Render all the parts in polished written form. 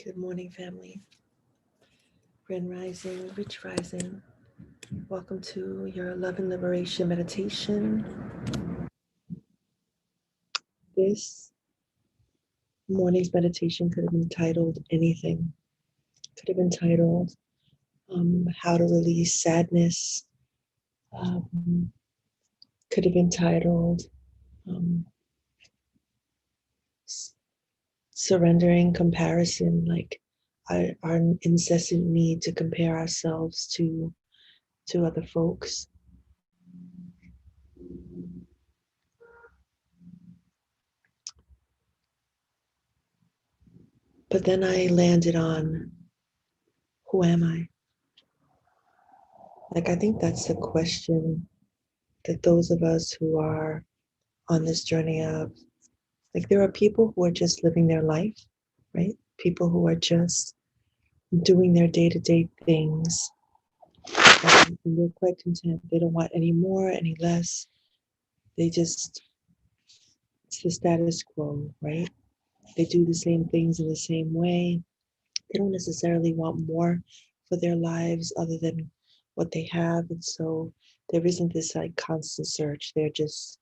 Good morning, family. Grand Rising, Rich Rising. Welcome to your Love and Liberation meditation. This morning's meditation could have been titled anything. Could have been titled How to Release Sadness. Um, could have been titled um, Surrendering Comparison, like our incessant need to compare ourselves to other folks. But then I landed on, who am I? Like, I think that's the question that those of us who are on this journey of, like, there are people who are just living their life, right? People who are just doing their day-to-day things. And they're quite content. They don't want any more, any less. They just, it's the status quo, right? They do the same things in the same way. They don't necessarily want more for their lives other than what they have. And so there isn't this like constant search. They're just,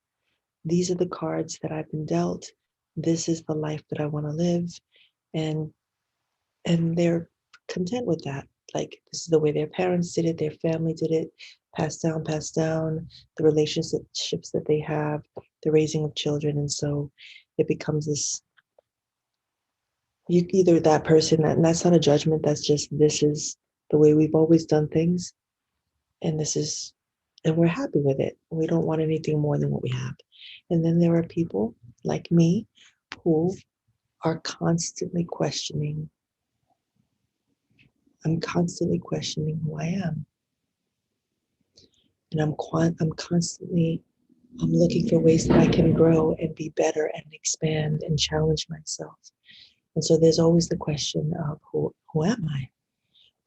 these are the cards that I've been dealt. This is the life that I want to live. And they're content with that. Like, this is the way their parents did it, their family did it, passed down, the relationships that they have, the raising of children. And so it becomes this, you either that person, and that's not a judgment, that's just, this is the way we've always done things. And this is, and we're happy with it. We don't want anything more than what we have. And then there are people like me who are constantly questioning. I'm constantly questioning who I am. And I'm constantly looking for ways that I can grow and be better and expand and challenge myself. And so there's always the question of who am I?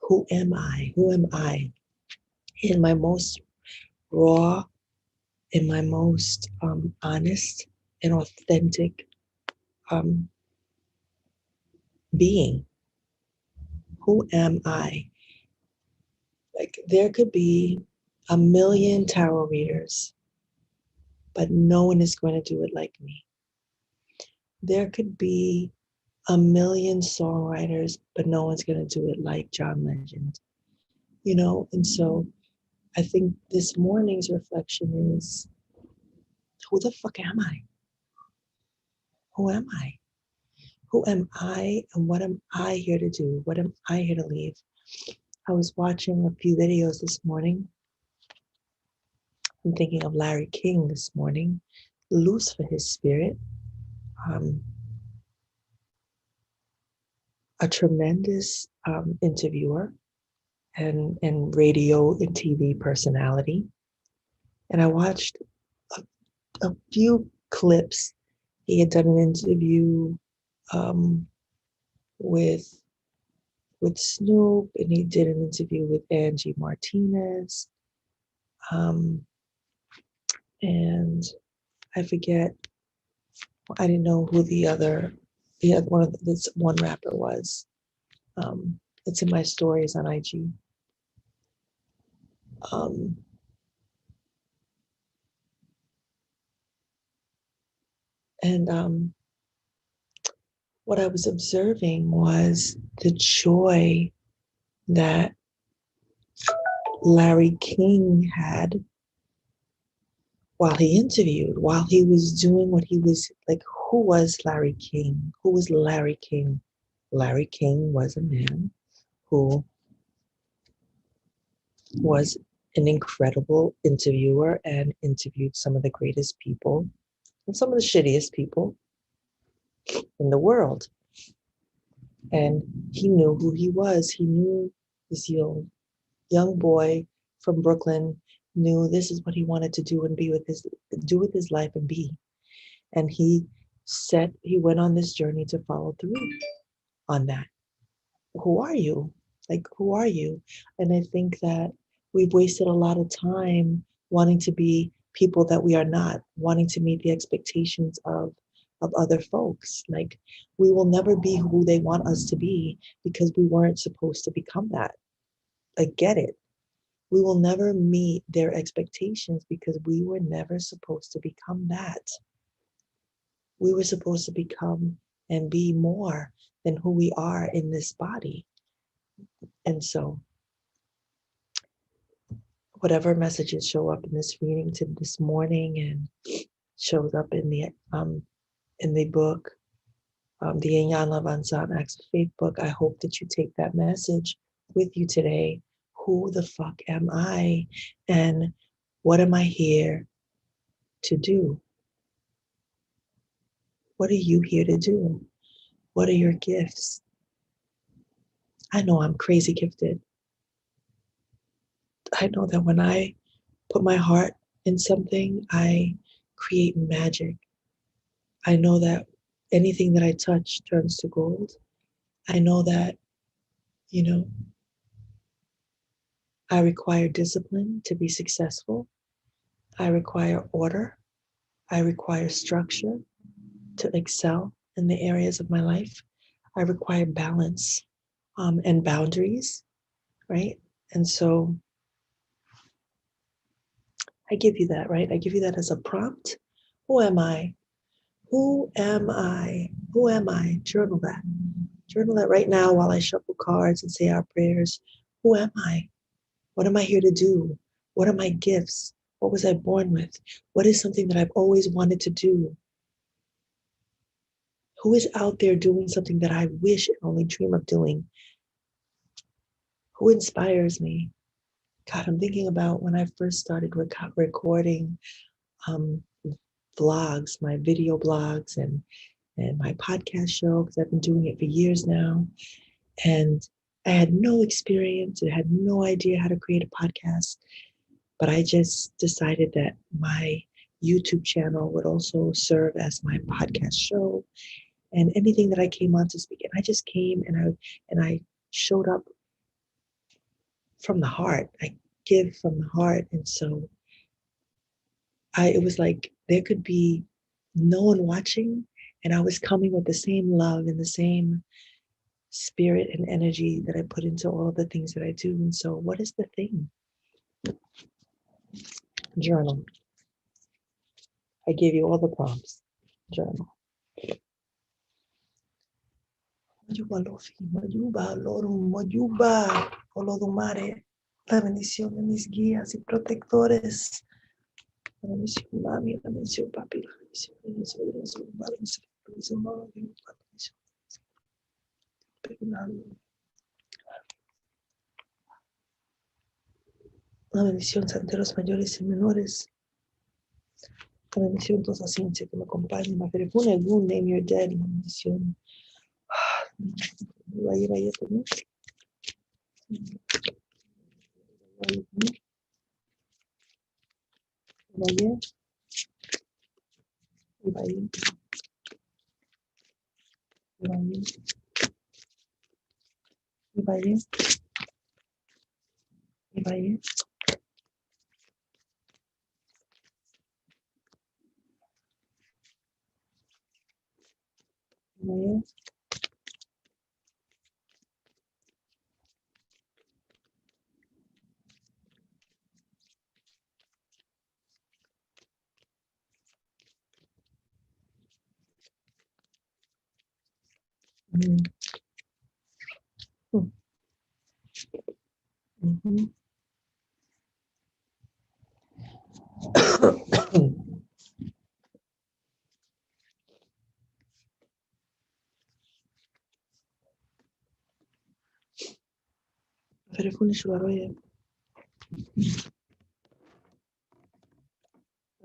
Who am I? Who am I? In my most raw, in my most honest and authentic being. Who am I? Like, there could be a million tarot readers, but no one is going to do it like me. There could be a million songwriters, but no one's going to do it like John Legend. You know, and so I think this morning's reflection is, who the fuck am I? Who am I? Who am I, and what am I here to do? What am I here to leave? I was watching a few videos this morning. I'm thinking of Larry King this morning, loose for his spirit. A tremendous interviewer and radio and TV personality. And I watched a few clips. He had done an interview with Snoop, and he did an interview with Angie Martinez. And I forget, I didn't know who the other this one rapper was. It's in my stories on IG. And what I was observing was the joy that Larry King had while he interviewed, while he was doing what he was like. Who was Larry King? Who was Larry King? Larry King was a man who was an incredible interviewer and interviewed some of the greatest people and some of the shittiest people in the world. And he knew who he was. He knew this young boy from Brooklyn knew this is what he wanted to do and do with his life and be. And he went on this journey to follow through on that. Who are you? Like, who are you? And I think that we've wasted a lot of time wanting to be people that we are not, wanting to meet the expectations of of other folks. Like, we will never be who they want us to be because we weren't supposed to become that. Like, get it. We will never meet their expectations because we were never supposed to become that. We were supposed to become and be more than who we are in this body. And so, whatever messages show up in this reading to this morning and shows up in the book, the Inyana Van Sant Acts of Faith book, I hope that you take that message with you today. Who the fuck am I? And what am I here to do? What are you here to do? What are your gifts? I know I'm crazy gifted. I know that when I put my heart in something, I create magic. I know that anything that I touch turns to gold. I know that, you know, I require discipline to be successful. I require order. I require structure to excel in the areas of my life. I require balance and boundaries, right? And so I give you that, right? I give you that as a prompt. Who am I? Who am I? Who am I? Journal that. Journal that right now while I shuffle cards and say our prayers. Who am I? What am I here to do? What are my gifts? What was I born with? What is something that I've always wanted to do? Who is out there doing something that I wish and only dream of doing? Who inspires me? God, I'm thinking about when I first started recording vlogs, my video blogs and my podcast show, because I've been doing it for years now. And I had no experience. I had no idea how to create a podcast. But I just decided that my YouTube channel would also serve as my podcast show and anything that I came on to speak. And I just came and I showed up from the heart. I give from the heart. And so it was like there could be no one watching, and I was coming with the same love and the same spirit and energy that I put into all the things that I do. And so, what is the thing? Journal. I gave you all the prompts. Journal. Mayuba Lofi, Mayuba Lorum, Mayuba Olodumare. La bendición de mis guías y protectores. La bendición mami, la bendición papi, la bendición de mis sobrinos, la bendición mami, la bendición perdonando. La bendición santeros mayores y menores. La bendición toda ciencia que me acompañe. Ma perifune algún name your daddy. La bendición. Vaya, vaya, también. Vaya, vaya. Vaya. Vaya. Vaya. Vaya. Perifune shuaroye.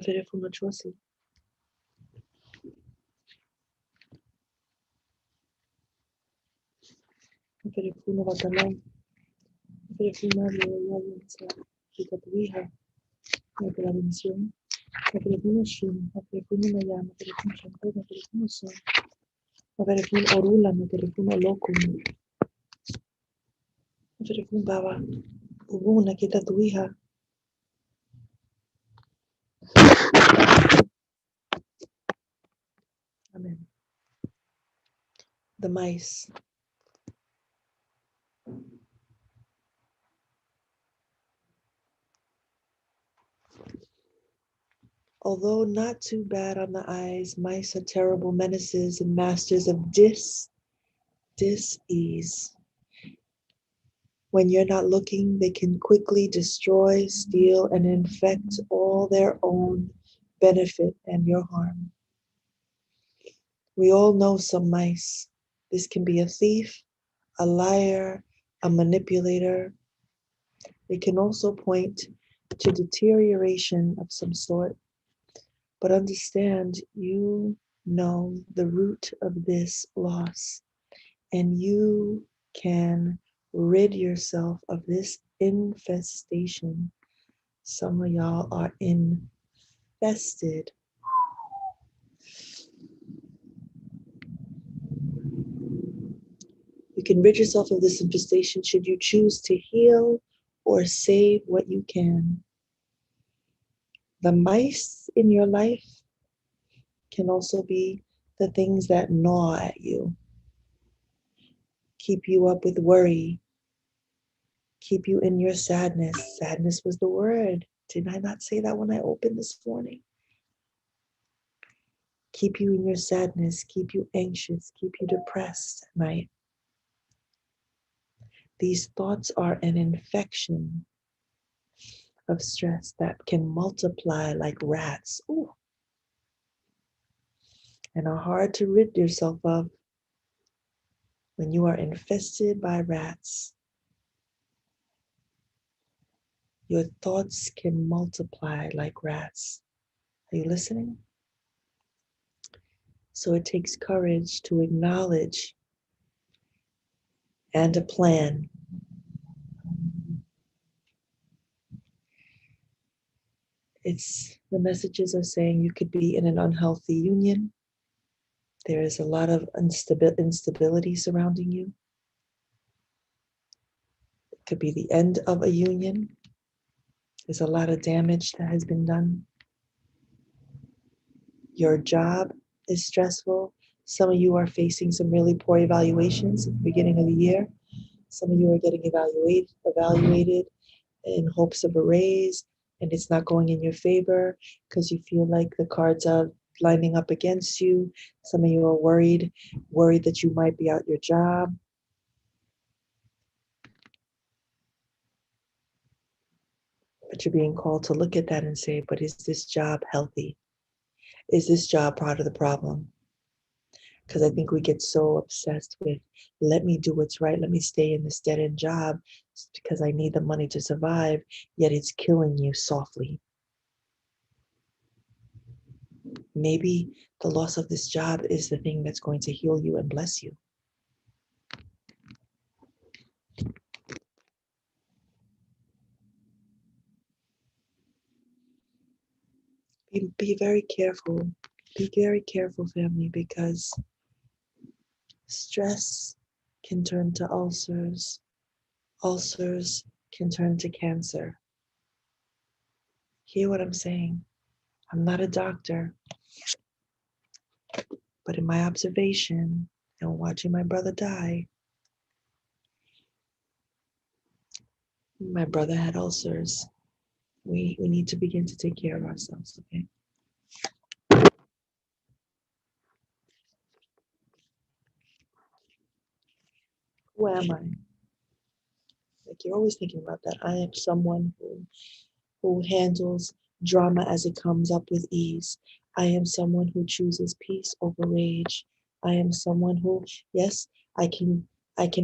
Perifune chosi. Perifune batalay. Perifune alianza. Chica tu hija. Que la bendición. Perifune shun. Perifune mayama. Perifune shampoo. Perifune son. Perifune orula. Perifune loco. Perifune baba. Ubuna kita tu hija. Amen. The mice. Although not too bad on the eyes, mice are terrible menaces and masters of dis-ease. When you're not looking, they can quickly destroy, steal, and infect all their own benefit and your harm. We all know some mice. This can be a thief, a liar, a manipulator. It can also point to deterioration of some sort. But understand, you know the root of this loss, and you can rid yourself of this infestation. Some of y'all are infested. You can rid yourself of this infestation should you choose to heal or save what you can. The mice in your life can also be the things that gnaw at you, keep you up with worry, keep you in your sadness. Sadness was the word. Did I not say that when I opened this morning? Keep you in your sadness, keep you anxious, keep you depressed at night. These thoughts are an infection of stress that can multiply like rats. Ooh. And are hard to rid yourself of when you are infested by rats. Your thoughts can multiply like rats. Are you listening? So it takes courage to acknowledge and a plan. The messages are saying you could be in an unhealthy union. There is a lot of instability surrounding you. It could be the end of a union. There's a lot of damage that has been done. Your job is stressful. Some of you are facing some really poor evaluations at the beginning of the year. Some of you are getting evaluated in hopes of a raise, and it's not going in your favor because you feel like the cards are lining up against you. Some of you are worried that you might be out your job. But you're being called to look at that and say, but is this job healthy? Is this job part of the problem? Because I think we get so obsessed with, let me do what's right, let me stay in this dead-end job because I need the money to survive, yet it's killing you softly. Maybe the loss of this job is the thing that's going to heal you and bless you. Be very careful. Be very careful, family, because stress can turn to ulcers. Ulcers can turn to cancer. Hear what I'm saying? I'm not a doctor, but in my observation and watching my brother die, my brother had ulcers. We need to begin to take care of ourselves, okay? Who am I? Like, you're always thinking about that. I am someone who handles drama as it comes up with ease. I am someone who chooses peace over rage. I am someone who, yes, I can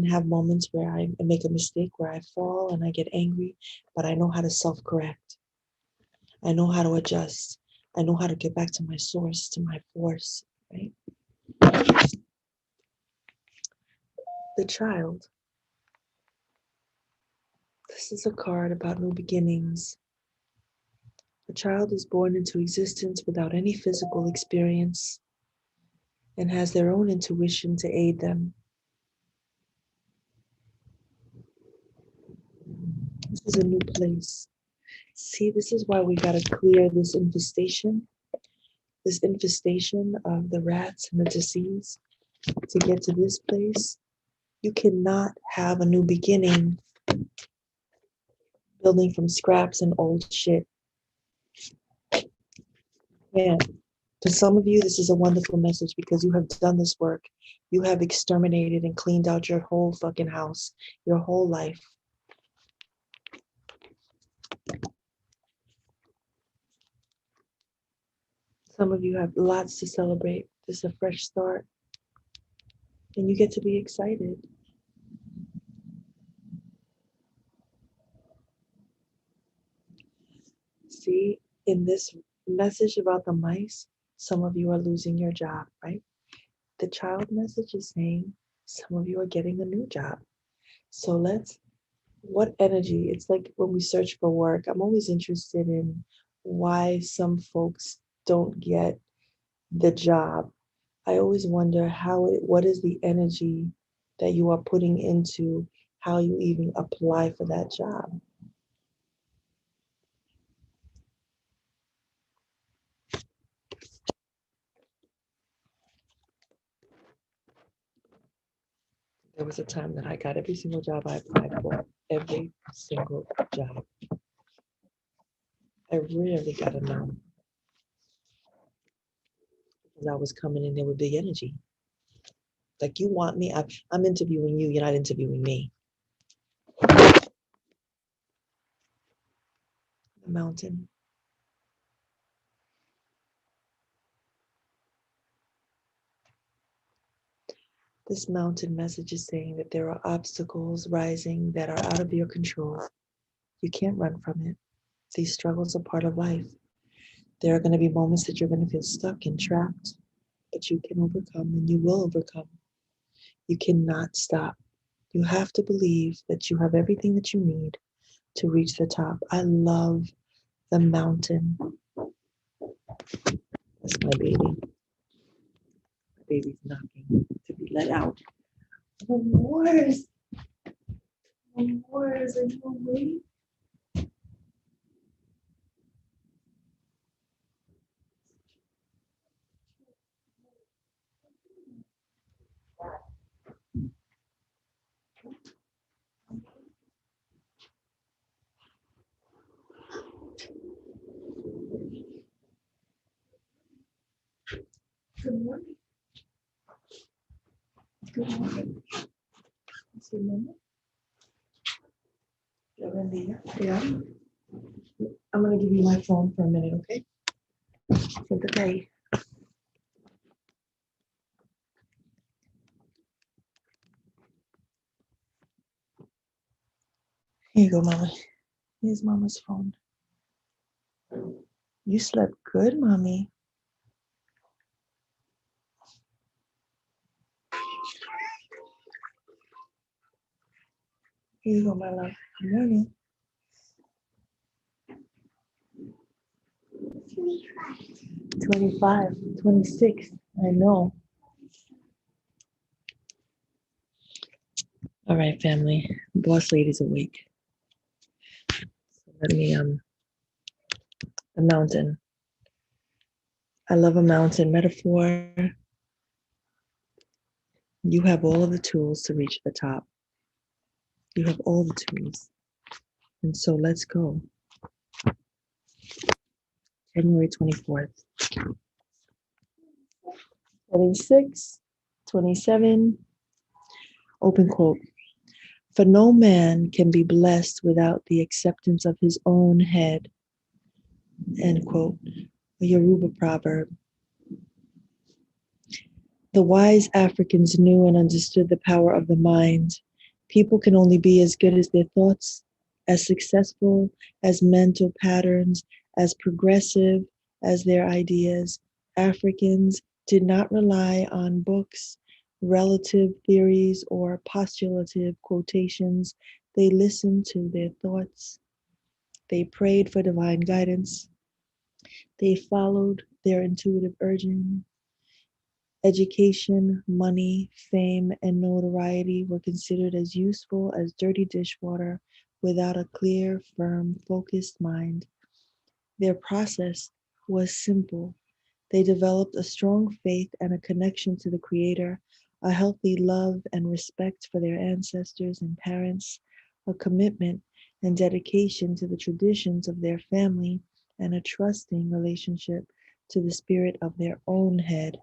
have moments where I make a mistake, where I fall and I get angry, but I know how to self-correct. I know how to adjust. I know how to get back to my source, to my force, right? The child. This is a card about new beginnings. A child is born into existence without any physical experience and has their own intuition to aid them. This is a new place. See, this is why we got to clear this infestation, this infestation of the rats and the disease to get to this place. You cannot have a new beginning building from scraps and old shit. Yeah. To some of you, this is a wonderful message because you have done this work. You have exterminated and cleaned out your whole fucking house, your whole life. Some of you have lots to celebrate. This is a fresh start. And you get to be excited. See, in this message about the mice, some of you are losing your job, right? The child message is saying some of you are getting a new job. So what energy? It's like when we search for work, I'm always interested in why some folks don't get the job. I always wonder what is the energy that you are putting into how you even apply for that job. There was a time that I got every single job I applied for, every single job. I rarely got a no because I was coming in there with big energy. Like, you want me, I'm interviewing you, you're not interviewing me. The mountain. This mountain message is saying that there are obstacles rising that are out of your control. You can't run from it. These struggles are part of life. There are going to be moments that you're going to feel stuck and trapped, but you can overcome and you will overcome. You cannot stop. You have to believe that you have everything that you need to reach the top. I love the mountain. That's my baby. My baby's knocking to be let out. Wars. Wars. Are you awake? Good morning. Good morning. See, Mama? Yeah. I'm going to give you my phone for a minute, okay? For the day. Here you go, Mama. Here's Mama's phone. You slept good, Mommy. Here you go, my love. Good morning. 25, 26. I know. All right, family. Boss lady's awake. So let me the mountain. I love a mountain metaphor. You have all of the tools to reach the top. You have all the tools. And so let's go. January 24th. 26, 27. Open quote. For no man can be blessed without the acceptance of his own head. End quote. A Yoruba proverb. The wise Africans knew and understood the power of the mind. People can only be as good as their thoughts, as successful as mental patterns, as progressive as their ideas. Africans did not rely on books, relative theories, or postulative quotations. They listened to their thoughts. They prayed for divine guidance. They followed their intuitive urging. Education, money, fame, and notoriety were considered as useful as dirty dishwater without a clear, firm, focused mind. Their process was simple. They developed a strong faith and a connection to the Creator, a healthy love and respect for their ancestors and parents, a commitment and dedication to the traditions of their family, and a trusting relationship to the spirit of their own head.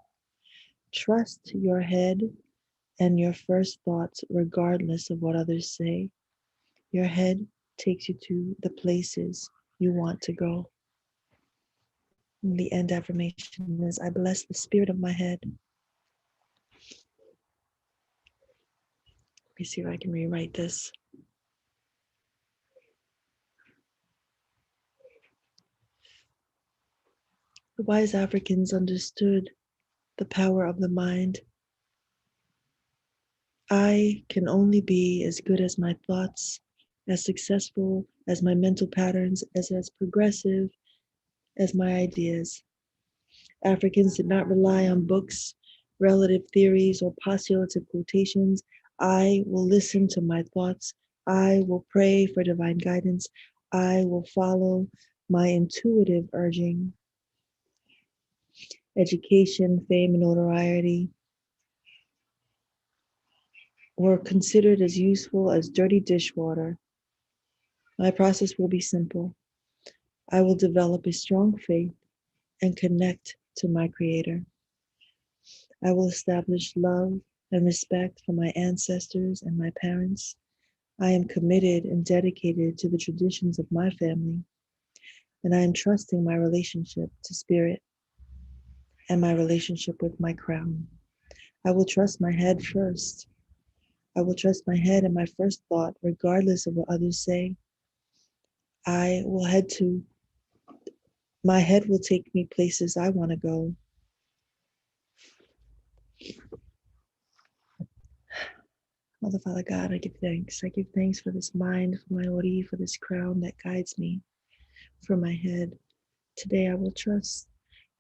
Trust your head and your first thoughts, regardless of what others say. Your head takes you to the places you want to go. And the end affirmation is, I bless the spirit of my head. Let me see if I can rewrite this. The wise Africans understood the power of the mind. I can only be as good as my thoughts, as successful as my mental patterns, as progressive as my ideas. Africans did not rely on books, relative theories, or postulative quotations. I will listen to my thoughts. I will pray for divine guidance. I will follow my intuitive urging. Education, fame, and notoriety were considered as useful as dirty dishwater. My process will be simple. I will develop a strong faith and connect to my Creator. I will establish love and respect for my ancestors and my parents. I am committed and dedicated to the traditions of my family, and I am trusting my relationship to Spirit and my relationship with my crown. I will trust my head first. I will trust my head and my first thought, regardless of what others say. I will my head will take me places I want to go. Mother, Father God, I give thanks. I give thanks for this mind, for my Ori, for this crown that guides me, for my head. Today I will trust.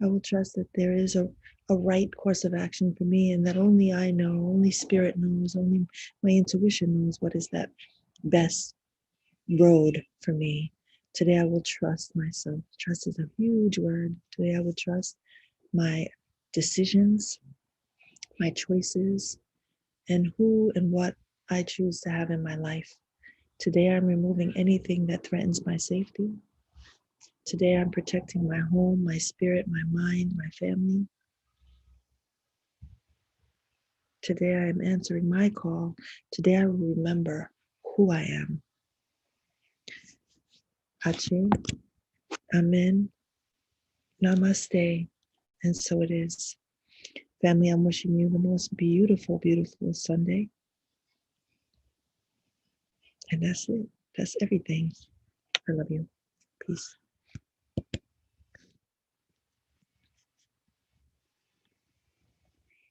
I will trust that there is a right course of action for me, and that only I know, only Spirit knows, only my intuition knows what is that best road for me. Today I will trust myself. Trust is a huge word. Today I will trust my decisions, my choices, and who and what I choose to have in my life. Today I'm removing anything that threatens my safety. Today I'm protecting my home, my spirit, my mind, my family. Today I am answering my call. Today I will remember who I am. Ache, Amen, Namaste, and so it is. Family, I'm wishing you the most beautiful, beautiful Sunday. And that's it. That's everything. I love you. Peace.